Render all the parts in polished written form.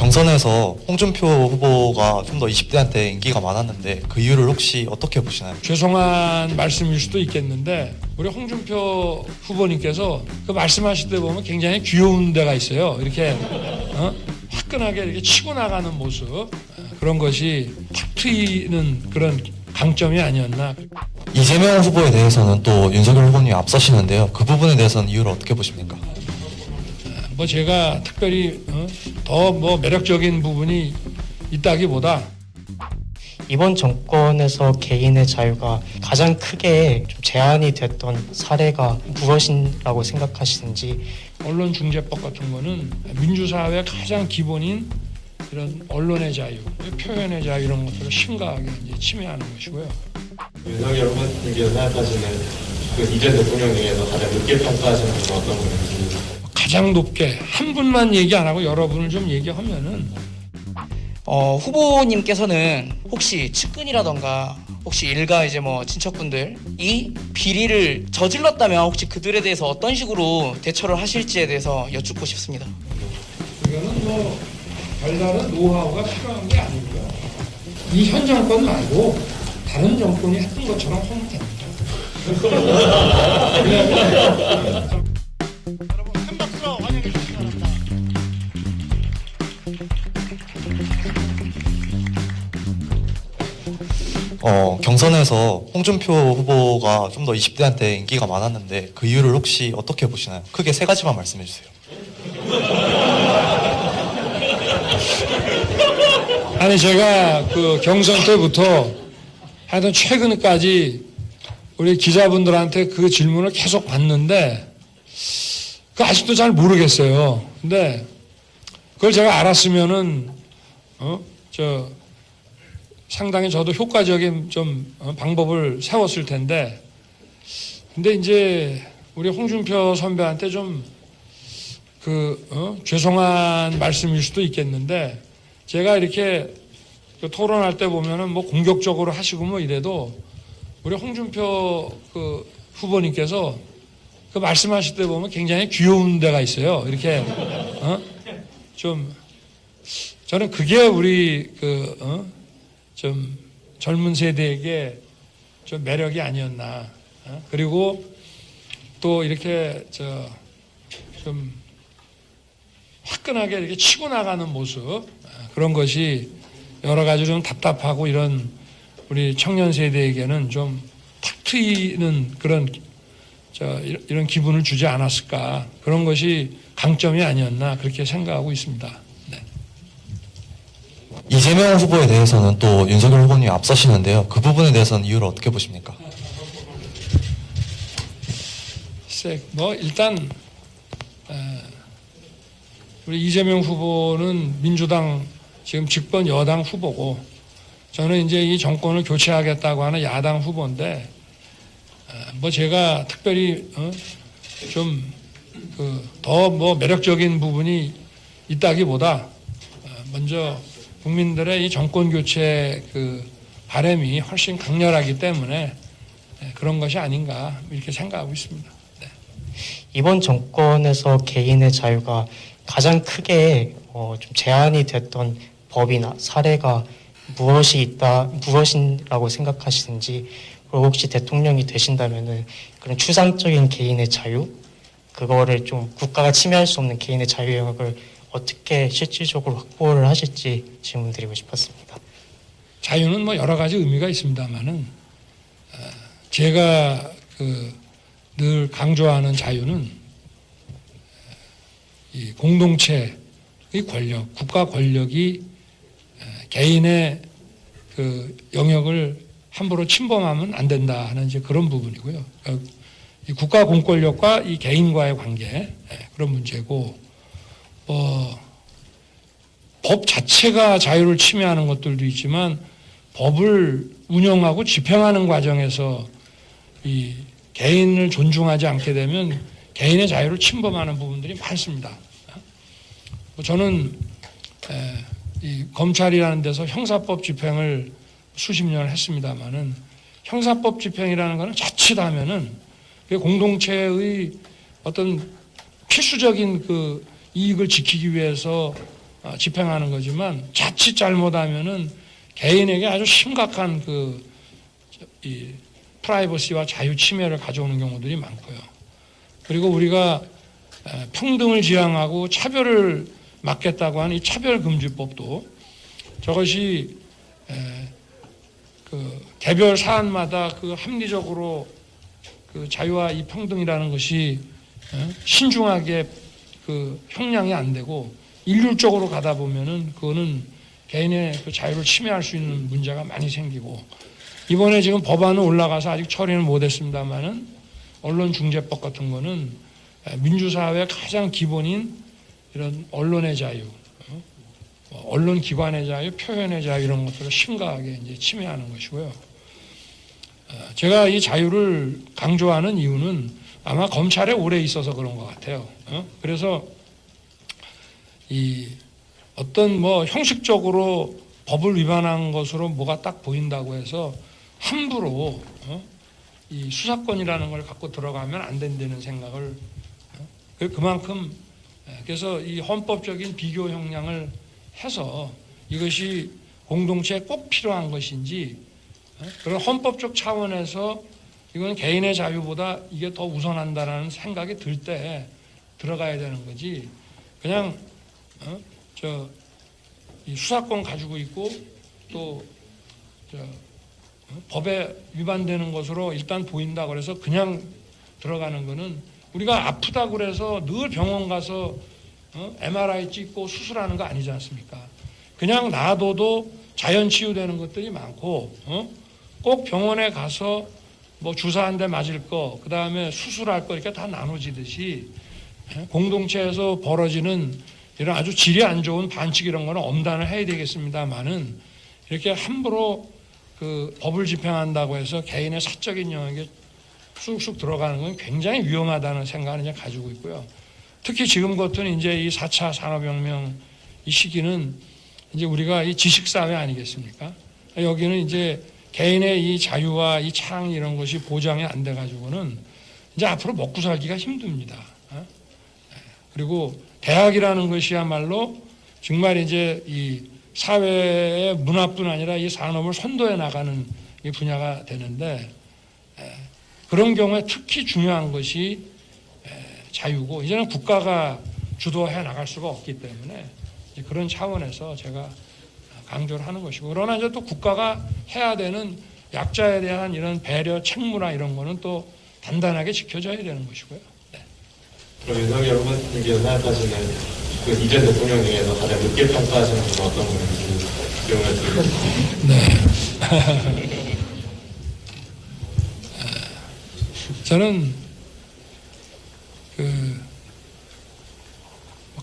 경선에서 홍준표 후보가 좀 더 20대한테 인기가 많았는데 그 이유를 혹시 어떻게 보시나요? 죄송한 말씀일 수도 있겠는데 우리 홍준표 후보님께서 그 말씀하실 때 보면 굉장히 귀여운 데가 있어요. 이렇게 화끈하게 이렇게 치고 나가는 모습, 그런 것이 탁 트이는 그런 강점이 아니었나. 이재명 후보에 대해서는 또 윤석열 후보님이 앞서시는데요. 그 부분에 대해서는 이유를 어떻게 보십니까? 뭐 제가 특별히 더 뭐 매력적인 부분이 있다기보다 이번 정권에서 개인의 자유가 가장 크게 좀 제한이 됐던 사례가 무엇이라고 생각하시는지. 언론중재법 같은 거는 민주사회의 가장 기본인 이런 언론의 자유, 표현의 자유 이런 것들을 심각하게 이제 침해하는 것이고요. 윤석열 후보님께서 생각하시는 그 이전 대통령 중에서 가장 높게 평가하시는 분은 어떤 분인지. 가장 높게 한 분만 얘기 안 하고 여러분을 좀 얘기하면은 후보님께서는 혹시 측근이라던가 혹시 일가 이제 뭐 친척분들이 비리를 저질렀다면 혹시 그들에 대해서 어떤 식으로 대처를 하실지에 대해서 여쭙고 싶습니다. 이거는 뭐 별다른 노하우가 필요한 게 아니고요. 이 현 정권 말고 다른 정권이 했던 것처럼 하면 됩니다. 여러분 큰 박수로 환영해 주시기 바랍니다. 경선에서 홍준표 후보가 좀 더 20대한테 인기가 많았는데 그 이유를 혹시 어떻게 보시나요? 크게 세 가지만 말씀해 주세요. 아니 제가 그 경선 때부터 하여튼 최근까지 우리 기자분들한테 그 질문을 계속 받는데 그 아직도 잘 모르겠어요. 근데 그걸 제가 알았으면은 상당히 저도 효과적인 좀 방법을 세웠을 텐데, 근데 이제 우리 홍준표 선배한테 좀 죄송한 말씀일 수도 있겠는데, 제가 이렇게 그 토론할 때 보면은 뭐 공격적으로 하시고 뭐 이래도 우리 홍준표 그 후보님께서 그 말씀하실 때 보면 굉장히 귀여운 데가 있어요. 이렇게 좀 저는 그게 우리 좀 젊은 세대에게 좀 매력이 아니었나. 그리고 또 이렇게 좀 화끈하게 이렇게 치고 나가는 모습, 그런 것이 여러 가지 좀 답답하고 이런 우리 청년 세대에게는 좀 탁 트이는 그런 이런 기분을 주지 않았을까. 그런 것이 강점이 아니었나 그렇게 생각하고 있습니다. 네. 이재명 후보에 대해서는 또 윤석열 후보님이 앞서시는데요. 그 부분에 대해서는 이유를 어떻게 보십니까? 글쎄, 뭐 일단 우리 이재명 후보는 민주당 지금 집권 여당 후보고, 저는 이제 이 정권을 교체하겠다고 하는 야당 후보인데, 뭐 제가 특별히 좀 더 뭐 매력적인 부분이 있다기보다 먼저 국민들의 이 정권 교체 그 바람이 훨씬 강렬하기 때문에 그런 것이 아닌가 이렇게 생각하고 있습니다. 네. 이번 정권에서 개인의 자유가 가장 크게 좀 제한이 됐던 법이나 사례가 무엇이라고 생각하시는지. 그리고 혹시 대통령이 되신다면은 그런 추상적인 개인의 자유, 그거를 좀 국가가 침해할 수 없는 개인의 자유 영역을 어떻게 실질적으로 확보를 하실지 질문드리고 싶었습니다. 자유는 뭐 여러 가지 의미가 있습니다만은 제가 늘 강조하는 자유는 이 공동체의 권력, 국가 권력이 개인의 그 영역을 함부로 침범하면 안 된다 하는 이제 그런 부분이고요. 이 국가 공권력과 이 개인과의 관계, 그런 문제고, 법 자체가 자유를 침해하는 것들도 있지만 법을 운영하고 집행하는 과정에서 이 개인을 존중하지 않게 되면 개인의 자유를 침범하는 부분들이 많습니다. 저는 이 검찰이라는 데서 형사법 집행을 수십 년을 했습니다마는, 형사법 집행이라는 것은 자칫하면은 공동체의 어떤 필수적인 그 이익을 지키기 위해서 집행하는 거지만 자칫 잘못하면은 개인에게 아주 심각한 이 프라이버시와 자유 침해를 가져오는 경우들이 많고요. 그리고 우리가 평등을 지향하고 차별을 막겠다고 하는 이 차별금지법도 저것이 개별 사안마다 합리적으로 자유와 이 평등이라는 것이 신중하게 형량이 안 되고 일률적으로 가다 보면은 그거는 개인의 자유를 침해할 수 있는 문제가 많이 생기고, 이번에 지금 법안은 올라가서 아직 처리는 못했습니다만은 언론중재법 같은 거는 민주사회의 가장 기본인 이런 언론의 자유, 언론 기관의 자유, 표현의 자유 이런 것들을 심각하게 이제 침해하는 것이고요. 제가 이 자유를 강조하는 이유는 아마 검찰에 오래 있어서 그런 것 같아요. 그래서 이 어떤 형식적으로 법을 위반한 것으로 뭐가 딱 보인다고 해서 함부로 이 수사권이라는 걸 갖고 들어가면 안 된다는 생각을, 그만큼 그래서 이 헌법적인 비교 형량을 해서 이것이 공동체에 꼭 필요한 것인지, 그런 헌법적 차원에서 이건 개인의 자유보다 이게 더 우선한다라는 생각이 들 때 들어가야 되는 거지, 그냥 이 수사권 가지고 있고 또 법에 위반되는 것으로 일단 보인다 그래서 그냥 들어가는 거는, 우리가 아프다 그래서 늘 병원 가서 MRI 찍고 수술하는 거 아니지 않습니까? 그냥 놔둬도 자연 치유되는 것들이 많고, 꼭 병원에 가서 뭐 주사 한 대 맞을 거, 그 다음에 수술할 거 이렇게 다 나눠지듯이 공동체에서 벌어지는 이런 아주 질이 안 좋은 반칙 이런 거는 엄단을 해야 되겠습니다만은, 이렇게 함부로 법을 집행한다고 해서 개인의 사적인 영역에 쑥쑥 들어가는 건 굉장히 위험하다는 생각을 이제 가지고 있고요. 특히 지금 같은 이제 이 4차 산업혁명 이 시기는 이제 우리가 이 지식사회 아니겠습니까? 여기는 이제 개인의 이 자유와 이 창 이런 것이 보장이 안 돼가지고는 이제 앞으로 먹고 살기가 힘듭니다. 그리고 대학이라는 것이야말로 정말 이제 이 사회의 문화뿐 아니라 이 산업을 선도해 나가는 이 분야가 되는데, 그런 경우에 특히 중요한 것이 자유고, 이제는 국가가 주도해 나갈 수가 없기 때문에 그런 차원에서 제가 강조를 하는 것이고, 그러나 이제 또 국가가 해야 되는 약자에 대한 이런 배려, 책무나 이런 거는 또 단단하게 지켜져야 되는 것이고요. 네. 그럼 윤석열 후보님께서 생각하시는 이전 대통령에 대해서 가장 늦게 평가하시는 분은 어떤 분인지 질문을 드리겠습니다. 네. 저는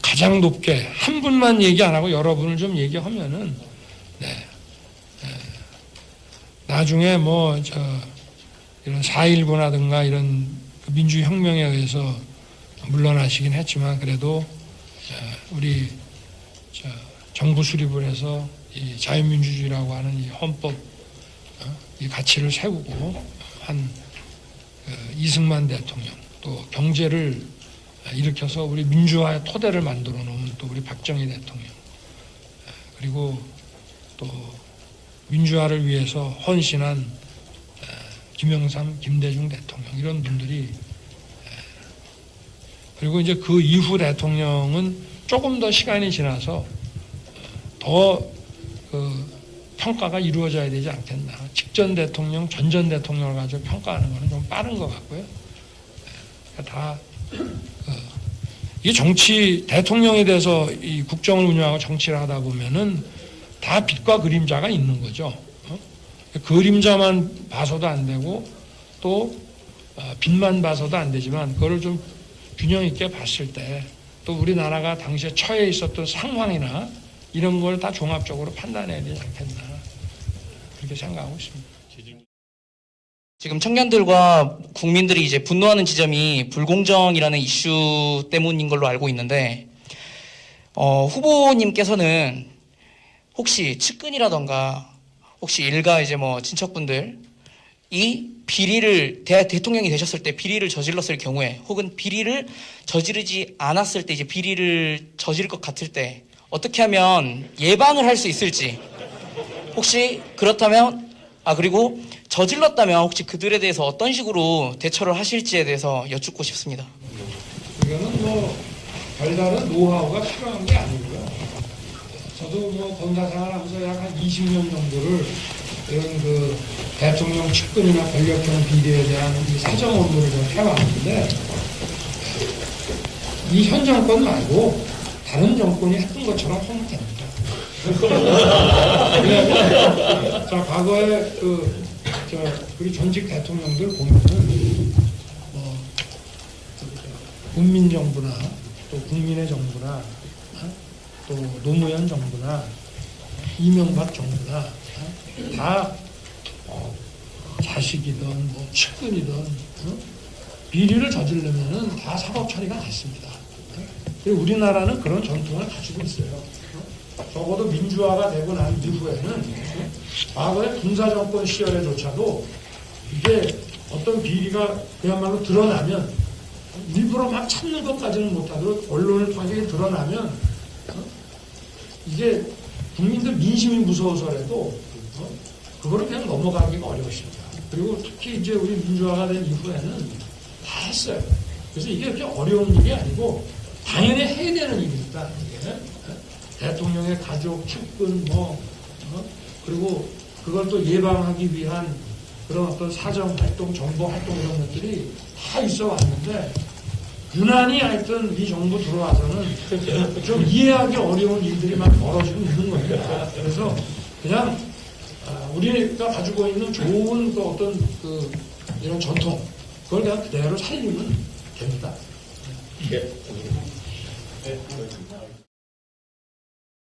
가장 높게 한 분만 얘기 안 하고 여러분을 좀 얘기하면은, 나중에 이런 4.19라든가 이런 민주혁명에 의해서 물러나시긴 했지만, 그래도 우리 정부 수립을 해서 이 자유민주주의라고 하는 이 헌법 이 가치를 세우고 한 이승만 대통령, 또 경제를 일으켜서 우리 민주화의 토대를 만들어 놓은 또 우리 박정희 대통령, 그리고 또 민주화를 위해서 헌신한 김영삼, 김대중 대통령, 이런 분들이, 그리고 이제 그 이후 대통령은 조금 더 시간이 지나서 더 평가가 이루어져야 되지 않겠나. 직전 대통령, 전전 대통령을 가지고 평가하는 것은 좀 빠른 것 같고요. 다 이 정치, 대통령에 대해서 이 국정을 운영하고 정치를 하다 보면은 다 빛과 그림자가 있는 거죠. 그림자만 봐서도 안 되고 또 빛만 봐서도 안 되지만, 그거를 좀 균형 있게 봤을 때 또 우리나라가 당시에 처해 있었던 상황이나 이런 걸 다 종합적으로 판단해야 되지 않겠나, 그렇게 생각하고 있습니다. 지금 청년들과 국민들이 이제 분노하는 지점이 불공정이라는 이슈 때문인 걸로 알고 있는데, 후보님께서는 혹시 측근이라던가 혹시 일가 이제 친척분들 이 비리를 대통령이 되셨을 때 비리를 저질렀을 경우에, 혹은 비리를 저지르지 않았을 때 이제 비리를 저지를 것 같을 때 어떻게 하면 예방을 할 수 있을지, 혹시 그렇다면, 그리고 저질렀다면 혹시 그들에 대해서 어떤 식으로 대처를 하실지에 대해서 여쭙고 싶습니다. 이거는 뭐 별다른 노하우가 필요한 게 아니고요. 저도 뭐 검사 생활하면서 약 한 20년 정도를 이런 그 대통령 측근이나 권력형 비리에 대한 이 사정 업무를 좀 해왔는데, 이 현 정권 말고 다른 정권이 했던 것처럼 하면 됩니다. 자, 과거에 우리 전직 대통령들 보면은 국민정부나 또 국민의 정부나 또 노무현 정부나 이명박 정부나 다 자식이든 뭐 측근이든 비리를 저지르면은 다 사법 처리가 됐습니다. 그리고 우리나라는 그런 전통을 가지고 있어요. 적어도 민주화가 되고 난 이후에는 과거의 군사정권 시절에조차도 이게 어떤 비리가 그야말로 드러나면 일부러 막 참는 것까지는 못하도록 언론을 통해서 드러나면 이게 국민들 민심이 무서워서라도 그거를 그냥 넘어가기가 어려우십니다. 그리고 특히 이제 우리 민주화가 된 이후에는 다 했어요. 그래서 이게 그렇게 어려운 일이 아니고 당연히 해야 되는 일입니다. 이게. 대통령의 가족, 측근, 그리고 그걸 또 예방하기 위한 그런 어떤 사정 활동, 정보 활동 이런 것들이 다 있어 왔는데, 유난히 하여튼 이 정부 들어와서는 좀 이해하기 어려운 일들이 막 벌어지고 있는 겁니다. 그래서 그냥 우리가 가지고 있는 좋은 또 어떤 이런 전통, 그걸 그냥 그대로 살리면 됩니다. 네.